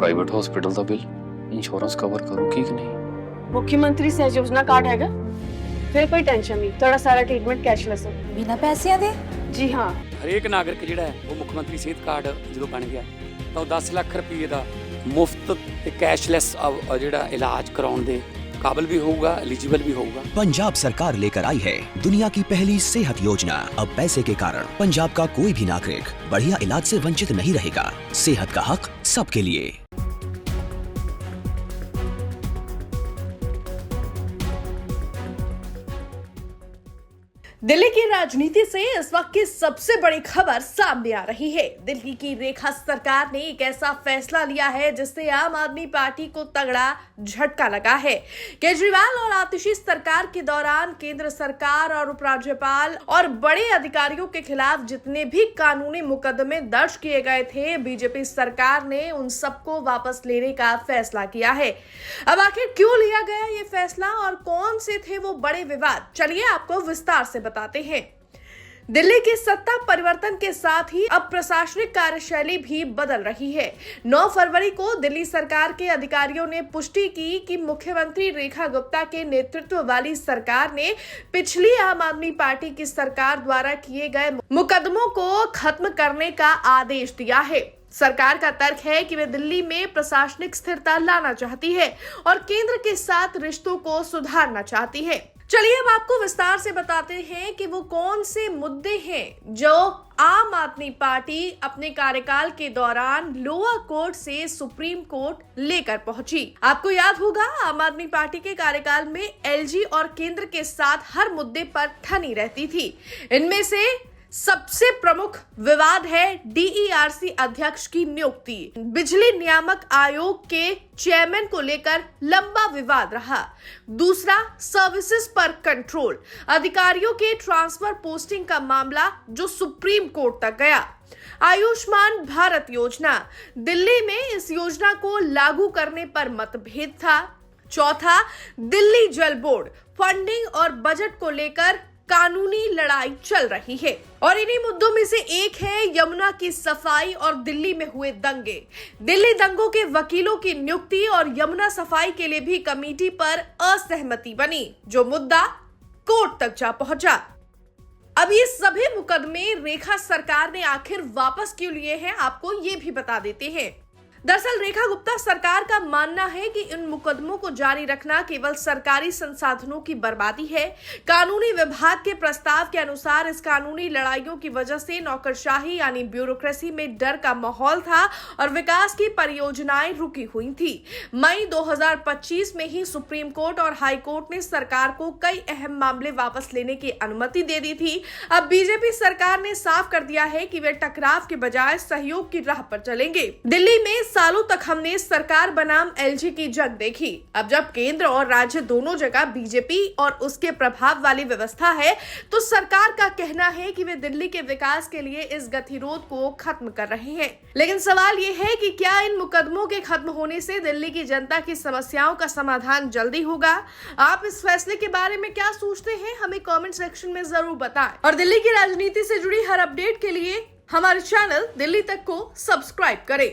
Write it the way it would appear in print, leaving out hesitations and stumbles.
Private hospital का bill insurance cover करूगी कि नहीं? मुख्यमंत्री सहज योजना कार्ड हैगा, फिर कोई टेंशन नहीं, थोड़ा सारा ट्रीटमेंट कैशलेस है। बिना पैसिਆਂ ਦੇ? जी हाँ। ਹਰੇਕ ਨਾਗਰਿਕ ਜਿਹੜਾ ਹੈ ਉਹ ਮੁੱਖ ਮੰਤਰੀ ਸਿਹਤ ਕਾਰਡ ਜਦੋਂ ਬਣ ਗਿਆ ਤਾਂ ਉਹ 10 ਲੱਖ ਰੁਪਏ ਦਾ ਮੁਫਤ ਤੇ ਕੈਸ਼ਲੈਸ ਜਿਹੜਾ ਇਲਾਜ ਕਰਾਉਣ ਦੇ काबिल भी होगा, एलिजिबल भी होगा। पंजाब सरकार लेकर आई है दुनिया की पहली सेहत योजना। अब पैसे के कारण पंजाब का कोई भी नागरिक बढ़िया इलाज से वंचित नहीं रहेगा। सेहत का हक सबके लिए। दिल्ली की राजनीति से इस वक्त की सबसे बड़ी खबर सामने आ रही है। दिल्ली की रेखा सरकार ने एक ऐसा फैसला लिया है जिससे आम आदमी पार्टी को तगड़ा झटका लगा है। केजरीवाल और आतिशी सरकार के दौरान केंद्र सरकार और उपराज्यपाल और बड़े अधिकारियों के खिलाफ जितने भी कानूनी मुकदमे दर्ज किए गए थे, बीजेपी सरकार ने उन सबको वापस लेने का फैसला किया है। अब आखिर क्यों लिया गया ये फैसला और कौन से थे वो बड़े विवाद, चलिए आपको विस्तार से बताते हैं। दिल्ली की सत्ता परिवर्तन के साथ ही अब प्रशासनिक कार्यशैली भी बदल रही है। 9 फरवरी को दिल्ली सरकार के अधिकारियों ने पुष्टि की कि मुख्यमंत्री रेखा गुप्ता के नेतृत्व वाली सरकार ने पिछली आम आदमी पार्टी की सरकार द्वारा किए गए मुकदमों को खत्म करने का आदेश दिया है। सरकार का तर्क है कि वे दिल्ली में प्रशासनिक स्थिरता लाना चाहती है और केंद्र के साथ रिश्तों को सुधारना चाहती है। चलिए अब आपको विस्तार से बताते हैं कि वो कौन से मुद्दे हैं जो आम आदमी पार्टी अपने कार्यकाल के दौरान लोअर कोर्ट से सुप्रीम कोर्ट लेकर पहुंची। आपको याद होगा आम आदमी पार्टी के कार्यकाल में एलजी और केंद्र के साथ हर मुद्दे पर ठनी रहती थी। इनमें से सबसे प्रमुख विवाद है डीईआरसी अध्यक्ष की नियुक्ति। बिजली नियामक आयोग के चेयरमैन को लेकर लंबा विवाद रहा। दूसरा, सर्विसेज पर कंट्रोल, अधिकारियों के ट्रांसफर पोस्टिंग का मामला जो सुप्रीम कोर्ट तक गया। आयुष्मान भारत योजना, दिल्ली में इस योजना को लागू करने पर मतभेद था। चौथा, दिल्ली जल बोर्ड, फंडिंग और बजट को लेकर कानूनी लड़ाई चल रही है। और इन्हीं मुद्दों में से एक है यमुना की सफाई और दिल्ली में हुए दंगे। दिल्ली दंगों के वकीलों की नियुक्ति और यमुना सफाई के लिए भी कमेटी पर असहमति बनी, जो मुद्दा कोर्ट तक जा पहुंचा। अब ये सभी मुकदमे रेखा सरकार ने आखिर वापस क्यों लिए हैं, आपको ये भी बता देते हैं। दरअसल रेखा गुप्ता सरकार का मानना है कि इन मुकदमों को जारी रखना केवल सरकारी संसाधनों की बर्बादी है। कानूनी विभाग के प्रस्ताव के अनुसार इस कानूनी लड़ाइयों की वजह से नौकरशाही यानी ब्यूरोक्रेसी में डर का माहौल था और विकास की परियोजनाएं रुकी हुई थी। मई 2025 में ही सुप्रीम कोर्ट और हाई कोर्ट ने सरकार को कई अहम मामले वापस लेने की अनुमति दे दी थी। अब बीजेपी सरकार ने साफ कर दिया है कि वे टकराव के बजाय सहयोग की राह पर चलेंगे। दिल्ली में सालों तक हमने सरकार बनाम एलजी की जंग देखी। अब जब केंद्र और राज्य दोनों जगह बीजेपी और उसके प्रभाव वाली व्यवस्था है, तो सरकार का कहना है कि वे दिल्ली के विकास के लिए इस गतिरोध को खत्म कर रहे हैं। लेकिन सवाल ये है कि क्या इन मुकदमों के खत्म होने से दिल्ली की जनता की समस्याओं का समाधान जल्दी होगा? आप इस फैसले के बारे में क्या सोचते हैं, हमें कमेंट सेक्शन में जरूर बताएं। और दिल्ली की राजनीति से जुड़ी हर अपडेट के लिए हमारे चैनल दिल्ली तक को सब्सक्राइब करें।